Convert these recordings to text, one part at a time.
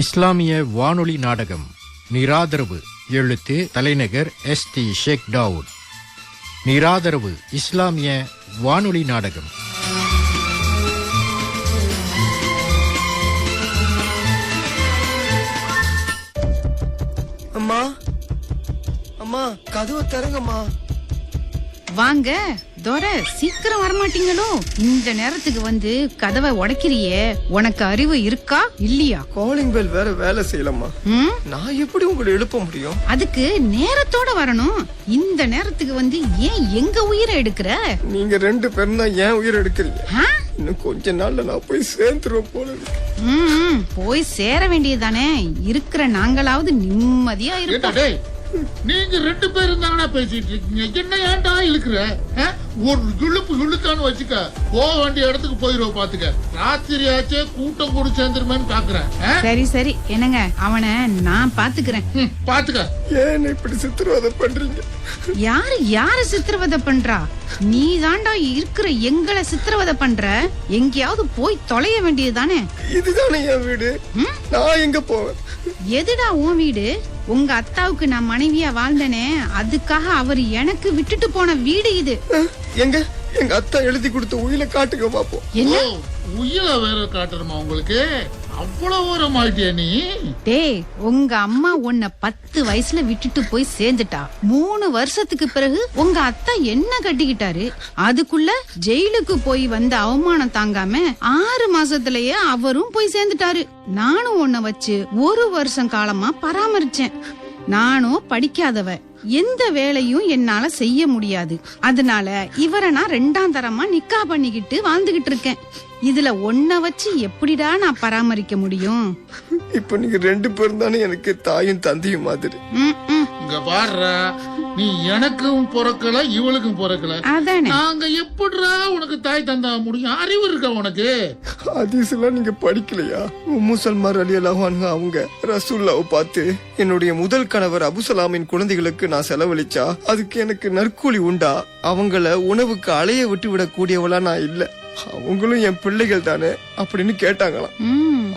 இஸ்லாமிய வானொலி நாடகம் நிராதரவு. எழுத்து தலைநகர் ST ஷேக் தாவூத். நிராதரவு இஸ்லாமிய வானொலி நாடகம். அம்மா, அம்மா, கதவை திறங்கம்மா. வாங்க தோர, சீக்கிரம் வரமாட்டீங்களோ? இந்த நேரத்துக்கு வந்து கதவை உடைக்கிறியே, உனக்கு அறிவு இருக்கா இல்லையா? காலிங் பெல் வேற வேலை செய்யலம்மா. நான் எப்படி உங்களை எழுப்ப முடியும்? அதுக்கு நேரத்தோட வரணும். இந்த நேரத்துக்கு வந்து ஏன் எங்க உயிரை எடுக்கிற? நீங்க 2 பேரும் தான் ஏன் உயிர் எடுக்கிறீங்க. இன்னும் கொஞ்ச நாள்ல நான் போய் சேர்ந்துருவேன் போல இருக்கு. போய் சேர வேண்டியதானே. இருக்கிற நாங்களாவது நிம்மதியா இருப்போம். நீங்க 2 பேரும் தானே பேசிட்டு இருக்கீங்க, என்ன ஏன்டா இழுக்கிற? ஒரு இழுத்தான்னு வச்சுக்க, போக வேண்டிய இடத்துக்கு போயிருவோம். பாத்துக்க, ராத்திரி ஆச்சே கூட்டம் கூட சேர்ந்துருமேன்னு பாக்குறேன். சரி சரி, என்னங்க, அவனை நான் பாத்துக்கிறேன். பாத்துக்க. ஏன் இப்படி சித்திரவதை பண்றீங்க? யாரு சித்திரவதை பண்றா? நீ தாண்டா இருக்கிற எங்களை சித்திரவதை பண்ற. எங்கேயாவது போய் தொலைய வேண்டியதுதானே. இதுதானே என் வீடு, நான் எங்க போவேன்? எதுடா உன் வீடு? உங்க அத்தாவுக்கு நான் மனைவியா வாழ்ந்தனே, அதுக்காக அவர் எனக்கு விட்டுட்டு போன வீடு இது. எங்க எங்க அத்தா எழுதி கொடுத்த உயிரை காட்டுங்க பாப்போம். என்ன உயிர வேற காட்டணுமா உங்களுக்கு? அவ்வளவு ஓரம் ஆயிட்டியா நீ? டேய், உங்க அம்மா உன்னை 10 வயசுல விட்டுட்டு போய் சேர்ந்துட்டா. 3 வருஷத்துக்கு பிறகு உங்க அத்தா என்ன கட்டிக்கிட்டாரு. அதுக்குள்ள ஜெயிலுக்கு போய் வந்த அவமானம் தாங்காம 6 மாசத்திலேயே அவரும் போய் சேர்ந்துட்டாரு. நானும் உன்னை வச்சு 1 வருஷம் காலமா பராமரிச்சேன். நானும் படிக்காதவ, எந்த வேலையும் என்னால செய்ய முடியாது. அதனால இவரை நான் 2ஆம் தரமா நிக்கா பண்ணிக்கிட்டு வாழ்ந்துகிட்டு இருக்கேன். இதுல ஒன்ன வச்சு எப்படிடா நான் பராமரிக்க முடியும்? இப்ப நீங்க 2 பேரும் தானே எனக்கு தாயும் தந்தையும் மாதிரி. இங்க பாருடா, நீ எனக்கும் பிறக்கல, இவளுக்கும் பிறக்கல. நாங்க எப்படிடா உனக்கு தாய் தந்தா முடியும்? அறிவு இருக்கா உனக்கு? ஹதீஸ்லாம் நீங்க படிக்கலையா? முசல்மார் ரலியல்லாஹு அன்ஹு அவங்க ரசூலுல்லாஹ் பார்த்து, என்னுடைய முதல் கணவர் அபுசலாமின் குழந்தைகளுக்கு நான் செலவழிச்சா அதுக்கு எனக்கு நற்கூலி உண்டா? அவங்கள உணவுக்கு அலைய விட்டு விட கூடியவளா நான் இல்ல, அவங்களும் என் பிள்ளைகள் தானே அப்படின்னு கேட்டாங்களாம்.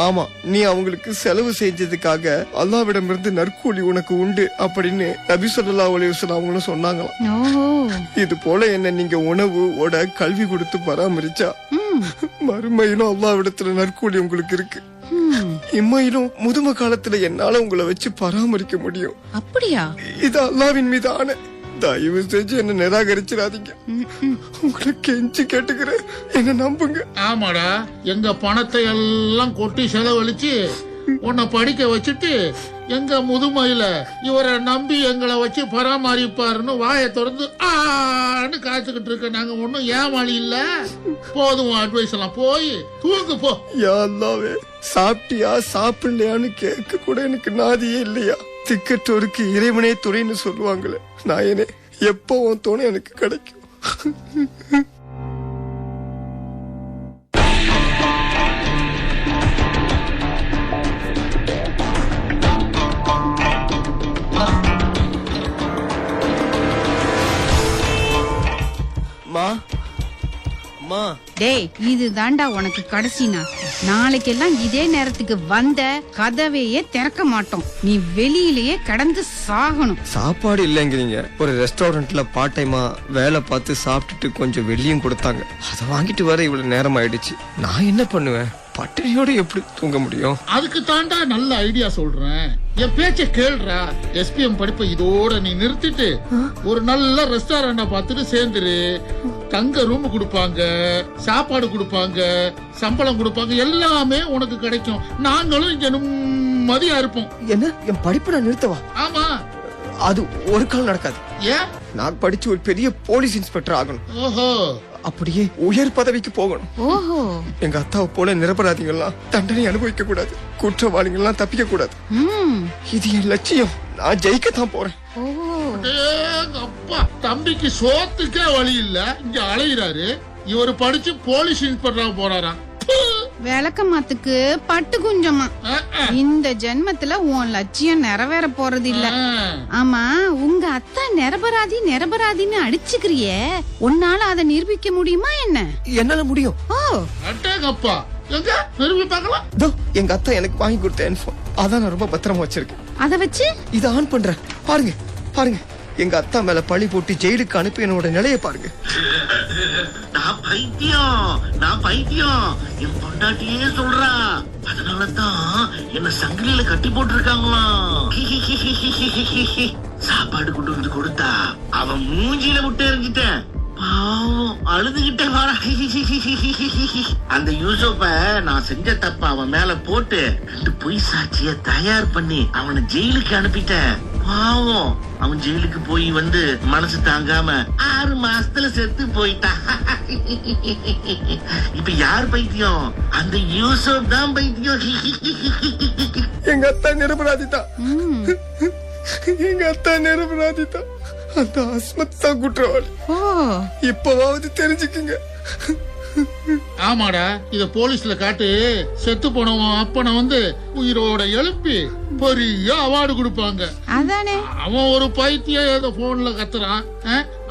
ஆமா, நீ அவங்களுக்கு செலவு செஞ்சதுக்காக அல்லாஹ்விடம் இருந்து நற்கூலி உனக்கு உண்டு அப்படின்னு நபி ஸல்லல்லாஹு அலைஹி வஸல்லம் அவங்களும் சொன்னாங்களாம். இது போல என்ன நீங்க உணவு உட கல்வி கொடுத்து பராமரிச்சா மறுமையிலும் அல்லாஹ்விடத்துல நற்கூலி உங்களுக்கு இருக்கு. இம்மையிலும் முதுமை காலத்துல என்னால உங்களை வச்சு பராமரிக்க முடியும். அப்படியா? இது அல்லாஹ்வின் மீது ஆணை. தயவு செஞ்சு என்ன நிராகரிச்சிடாதீங்க. உங்களை கெஞ்சி கேட்டுக்கிறேன், என்ன நம்புங்க. ஆமாடா, எங்க பணத்தை எல்லாம் கொட்டி செலவழிச்சு உன்னை படிக்க வச்சுட்டு எங்க முதுமையில இவரை நம்பி எங்களை வச்சு பராமரிப்பாருன்னு வாயை திறந்து ஆன்னு காய்ச்சிக்கிட்டு இருக்க நாங்க ஒன்னும் ஏமாளி இல்ல. போதும் அட்வைஸ் எல்லாம், போய் தூங்கு போ. யா அல்லாஹ்வே, சாப்பிட்டியா சாப்பிடலையான்னு கேட்க கூட எனக்கு நாதியே இல்லையா? திக்கற்றோருக்கு இறைவனே துணைன்னு சொல்லுவாங்களே, நாயனே எப்போ உன் துணை எனக்கு கிடைக்கும்? டேய், இது தாண்டா உனக்கு கடைசி நாள். நாளைக்கெல்லாம் இதே நேரத்துக்கு வந்த கதவையே திறக்க மாட்டோம். நீ வெளியிலேயே கடந்து சாகணும். சாப்பாடு இல்லைங்கிறீங்க. ஒரு ரெஸ்டாரண்ட்ல பார்ட் டைமா வேலை பார்த்து சாப்பிட்டுட்டு கொஞ்சம் வெளியும் கொடுத்தாங்க. அதை வாங்கிட்டு வர இவ்வளவு நேரம் ஆயிடுச்சு. நான் என்ன பண்ணுவேன்? பட்டினியோட எப்படி தூங்க முடியும்? அதுக்கு தாண்டா நல்ல ஐடியா சொல்றேன். என் பேச்ச கேள்றா. SPM படிப்பை இதோட நீ நிறுத்திட்டு ஒரு நல்ல ரெஸ்டாரண்ட பார்த்துட்டு சேர்ந்துரு. தங்க ரூம் கொடுப்பாங்க, சாப்பாடு கொடுப்பாங்க, சம்பளம் கொடுப்பாங்க, எல்லாமே உனக்கு கிடைக்கும். நாங்களும் இங்க நிம்மதியா இருப்போம். என்ன, என் படிப்பு நான் நிறுத்தவா? ஆமா, அது ஒரு கால் நடக்காது. ஏன்? நான் படிச்சு ஒரு பெரிய போலீஸ் இன்ஸ்பெக்டர் ஆகணும். ஓஹோ, அப்படியே உயர் பதவிக்கு போகணும். ஓஹோ, எங்க அத்தாவை போல நிரபராதிகள்லாம் தண்டனை அனுபவிக்க கூடாது, குற்றவாளிகள்லாம் தப்பிக்க கூடாது. இது என் லட்சியம். நான் ஜெயிக்கத்தான் போறேன். அப்பா, தம்பிக்கு சோத்துக்கே வழி இல்ல, இங்க அலையிறாரு. இவரு படிச்சு போலீஸ் இன்ஸ்பெக்டரா போறாராம். விளக்கமாத்துக்கு பட்டு குஞ்சமா. இந்த ஜென்மத்துல உன் லட்சியம் நிறைவேற போறது இல்ல. ஆமா, உங்க அத்தா நிரபராதின்னு அடிச்சுக்கிறியே, உன்னால அதை நிரூபிக்க முடியுமா என்ன? என்னால முடியும். அட்டேங்கப்பா, எங்க நிரூபி பார்க்கலாம். எங்க அத்தா எனக்கு வாங்கி கொடுத்த அதான் நான் ரொம்ப பத்திரமா வச்சிருக்கேன். அத வச்சு இதை ஆன் பண்றேன். பாருங்க பாருங்க, எங்க அத்தா மேல பழி போட்டு ஜெயிலுக்கு அனுப்பி என்னோட நிலைய பாருங்க. நான் பைத்தியம் என் பொண்டாட்டியே சொல்றா. அதனாலதான் என்ன சங்கிலியில கட்டி போட்டிருக்காங்களாம். சாப்பாடு கொண்டு வந்து கொடுத்தா அவன் மூஞ்சில விட்டு எறிஞ்சிட்டேன். பாவம் அழுதுகிட்டே வாரா. அந்த யூசுப்ப நான் செஞ்ச தப்ப அவன் மேல போட்டு 2 பொய் சாட்சிய தயார் பண்ணி அவனை ஜெயிலுக்கு அனுப்பிட்டேன். பாவம் அவன் ஜெயிலுக்கு போய் வந்து மனசு தாங்காம 6 மாசத்துல செத்து போயிட்டான். இப்ப யார் பைத்தியம்? அந்த யூசுப் தான் பைத்தியம். எங்க அத்தா நிரபராதிதான். எங்க அத்தா நிரபராதிதான். அந்த அஸ்மத் தான் குற்றவாளி. இப்பவாவது தெரிஞ்சுக்குங்க. ஆமாடா, இத போலீஸ்ல காட்டு. செத்து போனவன் அப்பனை வந்து உயிரோட எழுப்பி பெரிய அவார்டு கொடுப்பாங்க. அதானே. அவன் ஒரு பைத்தியம் ஏதோ போன்ல கத்துறான்.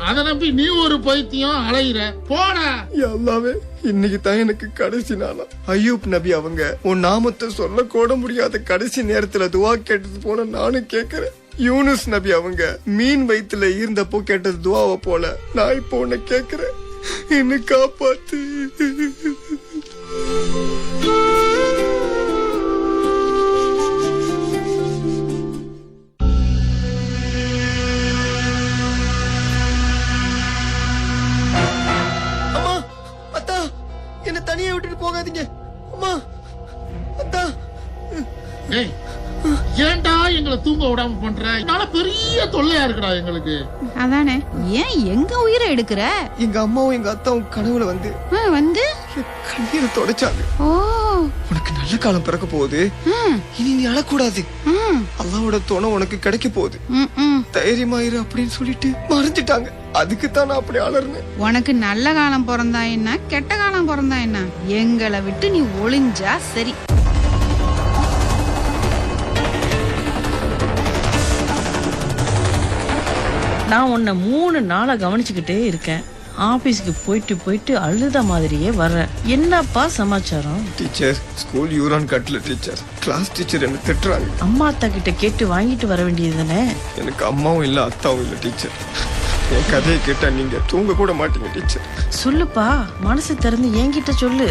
அத நம்பி நீ ஒரு பைத்தியம் அலையிற. போடா. எல்லாமே இன்னைக்கு தான் எனக்கு கடைசி நாளா. அய்யூப் நபி அவங்க உன் நாமத்தை சொல்ல கூட முடியாத கடைசி நேரத்துல துவா கேட்டது போல நானும் கேக்குறேன். யூனுஸ் நபி அவங்க மீன் வயித்துல இருந்தப்போ கேட்டது துவாவை போல நான் இப்போ உன்னை கேக்குறேன். என்ன காப்பாத்து. அம்மா, அத்தா, என்ன தனியா விட்டுட்டு போகாதீங்க. அம்மா, அத்தா. ஏய், ஏன்டா எங்களை தூங்க விடாம பண்ற? என்னால பெரிய தொல்லையா இருக்குடா எங்களுக்கு. அதானே. ஏன் எங்க உயிரை எடுக்கிற? எங்க அம்மாவும் எங்க அத்தாவும் கனவுல வந்து கண்ணீரை தொடச்சாங்க. உனக்கு நல்ல காலம் பிறக்க போகுது, இனி நீ அழக்கூடாது, அல்லாவோட துணை உனக்கு கிடைக்க போகுது, தைரியமாயிரு அப்படின்னு சொல்லிட்டு மறைஞ்சிட்டாங்க. அதுக்கு தான் நான் அப்படி அலர்னேன். உனக்கு நல்ல காலம் பிறந்தா என்ன, கெட்ட காலம் பிறந்தா என்ன, எங்களை விட்டு நீ ஒளிஞ்சா சரி. நான் உன்னை 3 நாளா கவனிச்சுக்கிட்டே இருக்கேன். ஆபீஸ்க்கு போயிட்டு போயிட்டு அழுத மாதிரியே வர்றேன். என்னப்பா சமாச்சாரம்? டீச்சர், ஸ்கூல் யூரான் கட்டல டீச்சர். கிளாஸ் டீச்சர் என்ன திட்டுறாங்க. அம்மா அத்தா கிட்ட கேட்டு வாங்கிட்டு வர வேண்டியது தானே? எனக்கு அம்மாவும் இல்ல அத்தாவும் இல்ல டீச்சர். என் கதையை கேட்டா நீங்க தூங்க கூட மாட்டீங்க டீச்சர். சொல்லுப்பா, மனசு திறந்து என்கிட்ட சொல்லு.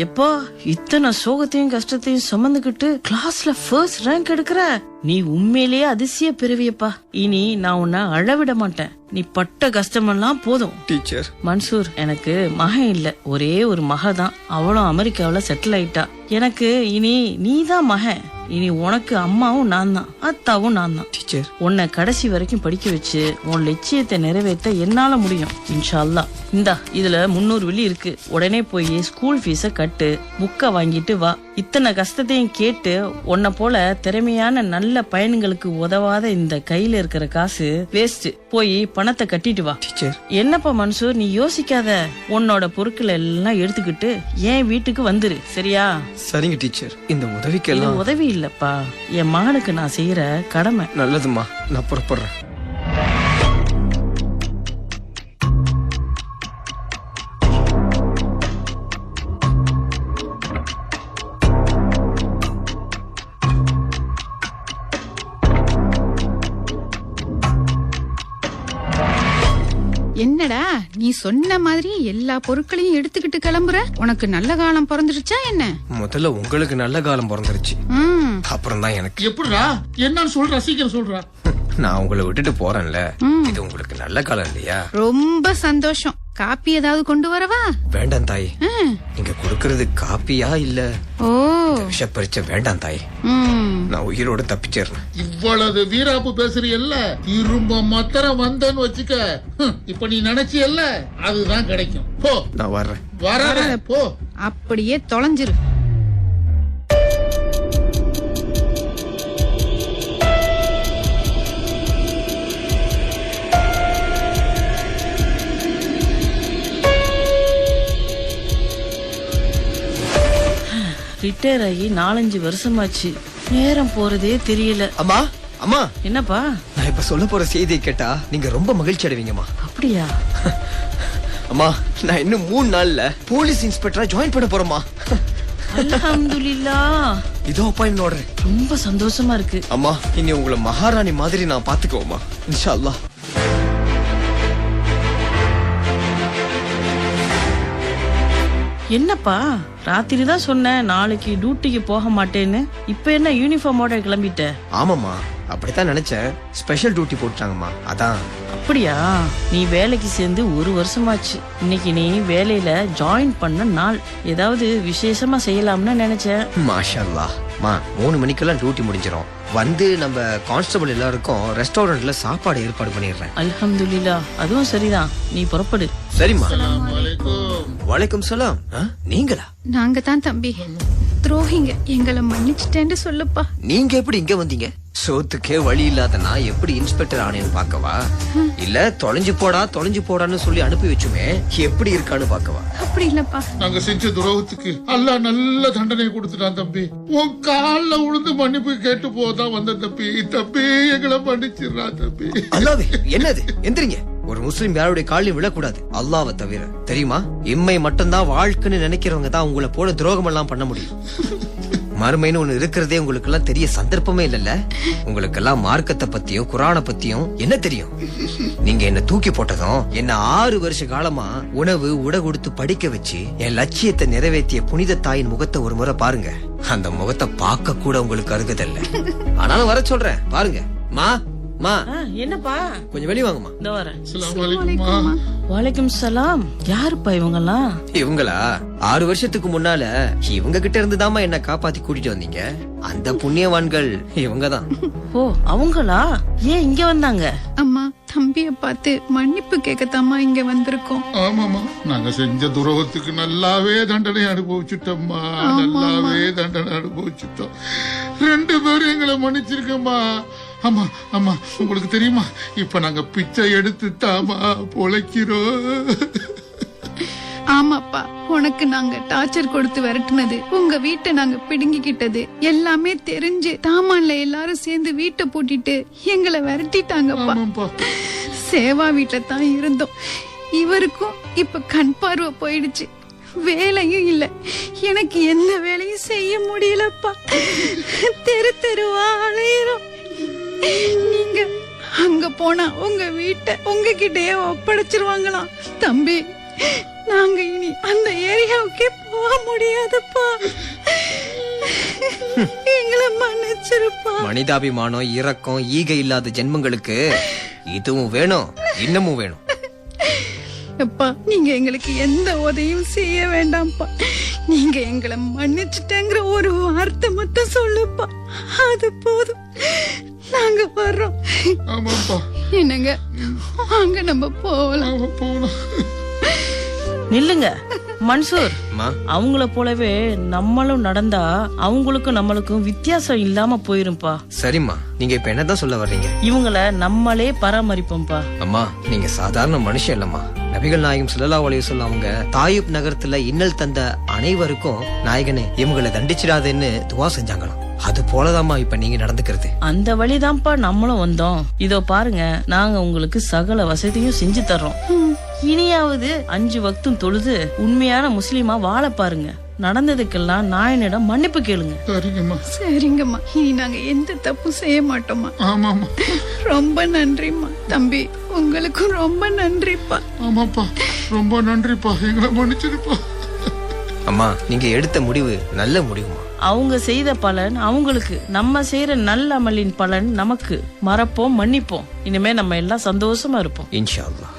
எப்பா இத்தனை சோகத்தையும் கஷ்டத்தையும் சுமந்துக்கிட்டு கிளாஸ்ல ஃபர்ஸ்ட் ரேங்க் எடுக்கிற நீ உண்மையிலேயே அதிசய பிறவியப்பா. இனி நான் உன்னை அழவிட மாட்டேன். நீ பட்ட கஷ்டமெல்லாம் போதும். டீச்சர், மன்சூர், எனக்கு மகன் இல்ல, ஒரே ஒரு மக தான். அவளும் அமெரிக்காவில செட்டில் ஆயிட்டா. எனக்கு இனி நீதான் மகன். இனி உனக்கு அம்மாவும் நான் தான், அத்தாவும் நான் தான். டீச்சர், உன்னை கடைசி வரைக்கும் படிக்க வச்சு உன் லட்சியத்தை நிறைவேற்ற என்னால முடியும் இன்ஷா அல்லாஹ். இந்தா இதுல 300 வெள்ளி இருக்கு. உடனே போய் ஸ்கூல் ஃபீஸ கட்டு, புக்க வாங்கிட்டு வா. இத்தனை கஷ்டத்தையும் கேட்டு உன்னை போல திறமையான நல்ல பயன்களுக்கு உதவாத இந்த கையில இருக்கிற காசு வேஸ்ட். போய் பணத்தை கட்டிட்டு வா. டீச்சர். என்னப்பா மன்சூர், நீ யோசிக்காத. உன்னோட பொருட்களை எல்லாம் எடுத்துக்கிட்டு என் வீட்டுக்கு வந்துரு, சரியா? சரிங்க டீச்சர். இந்த உதவிக்கு இது எல்லாம் உதவி இல்லப்பா, என் மகனுக்கு நான் செய்யற கடமை. நல்லதுமா, நான் புறப்படுறேன். என்னடா நீ சொன்ன மாதிரி எல்லா பொருட்களையும் எடுத்துக்கிட்டு கிளம்புற? உனக்கு நல்ல காலம் பிறந்துருச்சா என்ன? முதல்ல உங்களுக்கு நல்ல காலம் பிறந்துருச்சு, அப்புறம் தான் எனக்கு. எப்படிடா? என்னன்னு சொல்ற, சீக்கிரம் சொல்ற. நான் உங்களை விட்டுட்டு போறேன்ல, இது உங்களுக்கு நல்ல காலம் இல்லையா? ரொம்ப சந்தோஷம். காப்பி ஏதாவது கொண்டு வரவா? வேண்டாம் தாய். நீங்க கொடுக்கறது காப்பியா இல்ல விஷப்பரிச்ச? வேண்டாம் தாய், நான் உயிரோட தப்பிச்சிடுறேன். இவ்வளவு வீராப்பு பேசுறீல்ல, திரும்ப மத்தரம் வந்தன்னு வச்சுக்க, இப்ப நீ நினைச்சியல்ல அதுதான் கிடைக்கும். போ. நான் வர்றேன். வராத போ. அப்படியே தொலைஞ்சிரு. ரிட்டையர் ஆகி 4-5 வருஷமாச்சு. நேரம் போறதே தெரியல. அம்மா, அம்மா. என்னப்பா? நான் இப்ப சொல்ல போற செய்தியை கேட்டா நீங்க ரொம்ப மகிழ்ச்சி அடைவீங்கம்மா. அப்படியா? அம்மா, நான் இன்னும் 3 நாள்ல போலீஸ் இன்ஸ்பெக்டரா ஜாயின் பண்ண போறேம்மா. அல்ஹம்துலில்லாஹ். இதோ அப்பாயின்மெண்ட் ஆர்டர். ரொம்ப சந்தோஷமா இருக்கு. அம்மா இனி உங்களை மகாராணி மாதிரி நான் பாத்துக்குவோம்மா, இன்ஷா அல்லாஹ். என்னப்பா ராத்திரி தான் சொன்னேன் நாளைக்கு டியூட்டிக்கு போக மாட்டேன்னு, இப்ப என்ன யூனிஃபார்மோட கிளம்பிட்ட? ஆமாம்மா, அப்படித்தான் நினைச்சேன். ஸ்பெஷல் டியூட்டி போட்டாங்கம்மா, அதான். அப்படியா? நீ வேலைக்கு சேர்ந்து 1 வருஷமாச்சு. இன்னைக்கு நீ வேலையில ஜாயின் பண்ண நாள். ஏதாவது விசேஷமா செய்யலாம்னு நினைச்சேன். மாஷா அல்லாஹ். 3 மணிக்கெல்லாம் டியூட்டி முடிஞ்சிடும். வந்து நம்ம கான்ஸ்டபிள் எல்லாருக்கும் ரெஸ்டாரண்ட்ல சாப்பாடு ஏற்பாடு பண்ணிடுறேன். அல்ஹம்துலில்லாஹ். அதுவும் சரிதான், நீ புறப்படு. சரிம்மா. வலைக்கும். வலைக்கும் சலாம். நீங்களா? நாங்க தான் தம்பி, துரோகிங்க. எங்களை மன்னிச்சிட்டேன்னு சொல்லுப்பா. நீங்க எப்படி இங்க வந்தீங்க? சோத்துக்கே வழி இல்லாத நான் எப்படி இன்ஸ்பெக்டர் ஆனேன்னு பாக்கவா? இல்ல தொலைஞ்சு போடான்னு சொல்லி அனுப்பி வச்சுமே எப்படி இருக்கான்னு பாக்கவா? அப்படி இல்லப்பா. நாங்க செஞ்ச துரோகத்துக்கு அல்லாஹ் நல்ல தண்டனை கொடுத்துட்டான் தம்பி. உன் கால்ல உழுந்து மன்னிப்பு கேட்டு போதான் வந்த தம்பி. தம்பி எங்களை மன்னிச்சிடறா தம்பி. அல்லாவே, என்னது? எந்திரிங்க. ஒரு முஸ்லிம் யாருடைய காலையும் விழக்கூடாது, அல்லாவை தவிர. தெரியுமா? இம்மை மட்டும்தான் வாழ்க்கைன்னு நினைக்கிறவங்க தான் உங்களை போல துரோகம் எல்லாம் பண்ண முடியும். மறுமைன்னு ஒண்ணு இருக்கிறதே உங்களுக்கு எல்லாம் தெரிய சந்தர்ப்பமே இல்லல்ல. உங்களுக்கு எல்லாம் மார்க்கத்தை பத்தியும் குரானை பத்தியும் என்ன தெரியும்? நீங்க என்ன தூக்கி போட்டதும் என்ன 6 வருஷ காலமா உணவு உடை கொடுத்து படிக்க வச்சு என் லட்சியத்தை நிறைவேற்றிய புனித தாயின் முகத்தை ஒரு முறை பாருங்க. அந்த முகத்தை பார்க்க கூட உங்களுக்கு அருகதல்ல. ஆனாலும் வர சொல்றேன், பாருங்க. மா என்னப்பா? கொஞ்சம் வெளிய வாங்கம்மா. இந்த வரேன். அஸ்ஸலாமு அலைக்கும்மா. வலைக்கும் சலாம். யாருப்பா இவங்கெல்லாம்? இவங்களா? 6 வருஷத்துக்கு முன்னால இவங்க கிட்ட இருந்துதாமா என்ன காப்பாத்தி கூட்டிட்டு வந்தீங்க. அந்த புண்ணியவான்கள் இவங்கதான். ஓ, அவங்களா? ஏன் இங்க வந்தாங்க? அம்மா, தம்பிய பார்த்து மன்னிப்பு கேட்கத்தாம்மா இங்க வந்திருக்கோம். ஆமாமா, நாங்க செஞ்ச துரோகத்துக்கு நல்லாவே தண்டனை அனுபவிச்சுட்டோம்மா. நல்லாவே தண்டனை அனுபவிச்சுட்டோம். 2 பேரும் எங்களை மன்னிச்சிருக்கோம்மா. ஆமா ஆமா, உங்களுக்கு தெரியுமா, இப்ப நாங்க பிச்சை எடுத்து தாமா பொழைக்கிறோம். ஆமாப்பா, உனக்கு நாங்க டார்ச்சர் கொடுத்து விரட்டுனது, உங்க வீட்டை நாங்க பிடுங்கிக்கிட்டது எல்லாமே தெரிஞ்சு தாமான்ல எல்லாரும் சேர்ந்து வீட்டை பூட்டிட்டு எங்களை விரட்டிட்டாங்கப்பா. ஆமாப்பா. சேவா வீட்டுல தான் இருந்தோம். இவருக்கும் இப்ப கண் பார்வை போயிடுச்சு. வேலையும் இல்ல, எனக்கு எந்த வேலையும் செய்ய முடியலப்பா. தெரு தெருவா அலையிறோம். நீங்க அங்க போனா உங்க வீட்டை உங்ககிட்டயே ஒப்படைச்சிருவாங்களாம். தம்பி, நாங்க இனி அந்த ஏரியாவுக்கே போக முடியாதுப்பா. எங்களை மன்னிச்சிருப்பா. மனிதாபிமானம், இரக்கம், ஈகை இல்லாத ஜென்மங்களுக்கு இதுவும் வேணும், இன்னமும் வேணும். அப்பா, நீங்க எங்களுக்கு எந்த உதவியும் செய்ய வேண்டாம்ப்பா. நீங்க எங்களை மன்னிச்சுட்டேங்கிற ஒரு வார்த்தை மட்டும் சொல்லுப்பா, அது போதும். நாங்க வர்றோம். ஆமாப்பா. என்னங்க, வாங்க நம்ம போகலாம். ஆமா, போலாம். நில்லுங்க மன்சூர். அம்மா, அவங்கள போலவே நம்மளும் நடந்தா அவங்களுக்கும் நம்மளுக்கும் வித்தியாசம் இல்லாம போயிரும்பா. சரிம்மா, நீங்க இப்ப என்னதான் சொல்ல வர்றீங்க? இவங்கள நம்மளே பராமரிப்போம்பா. அம்மா, நீங்க சாதாரண மனுஷன் இல்லம்மா. நபிகள் நாயகம் ஸல்லல்லாஹு அலைஹி வஸல்லம் அவங்க தாயிப் நகரத்துல இன்னல் தந்த அனைவருக்கும் நாயகனே இவங்களை தண்டிச்சிடாதேன்னு துவா செஞ்சாங்களாம். அது போலதாம்மா இப்ப நீங்க நடந்துக்கிறது. அந்த வழிதான்ப்பா நம்மளும் வந்தோம். இதோ பாருங்க, நாங்க உங்களுக்கு சகல வசதியும் செஞ்சு தர்றோம். இனியாவது 5 வக்தும் தொழுது உண்மையான முஸ்லிமா வாழ பாருங்க. நடந்ததுக்கெல்லாம் நாயனிடம் மன்னிப்பு கேளுங்க. சரிங்கம்மா. சரிங்கம்மா, இனி நாங்க எந்த தப்பும் செய்ய மாட்டோம்மா. ஆமாமா. ரொம்ப நன்றிம்மா. தம்பி, உங்களுக்கும் ரொம்ப நன்றிப்பா. ஆமாப்பா, ரொம்ப நன்றிப்பா. எங்களை மன்னிச்சிருப்பா. அம்மா, நீங்க எடுத்த முடிவு நல்ல முடிவுமா. அவங்க செய்த பலன் அவங்களுக்கு, நம்ம செய்யற நல்ல அமலின் பலன் நமக்கு. மறப்போம், மன்னிப்போம். இனிமே நம்ம எல்லாம் சந்தோஷமா இருப்போம், இன்ஷா அல்லாஹ்.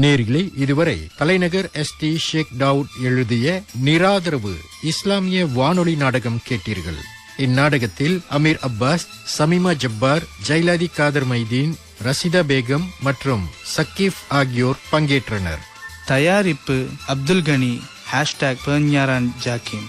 நேர்களே, இதுவரை தலைநகர் ST ஷேக் டவுட் எழுதிய நிராதரவு இஸ்லாமிய வானொலி நாடகம் கேட்டீர்கள். இந்நாடகத்தில் அமீர் அப்பாஸ், சமீமா ஜப்பார், ஜைலாதி காதர் மைதீன், ரசிதா பேகம் மற்றும் சக்கீப் ஆகியோர் பங்கேற்றனர். தயாரிப்பு அப்துல் கனி, #பெர்ஞாரான் ஜாக்கிம்.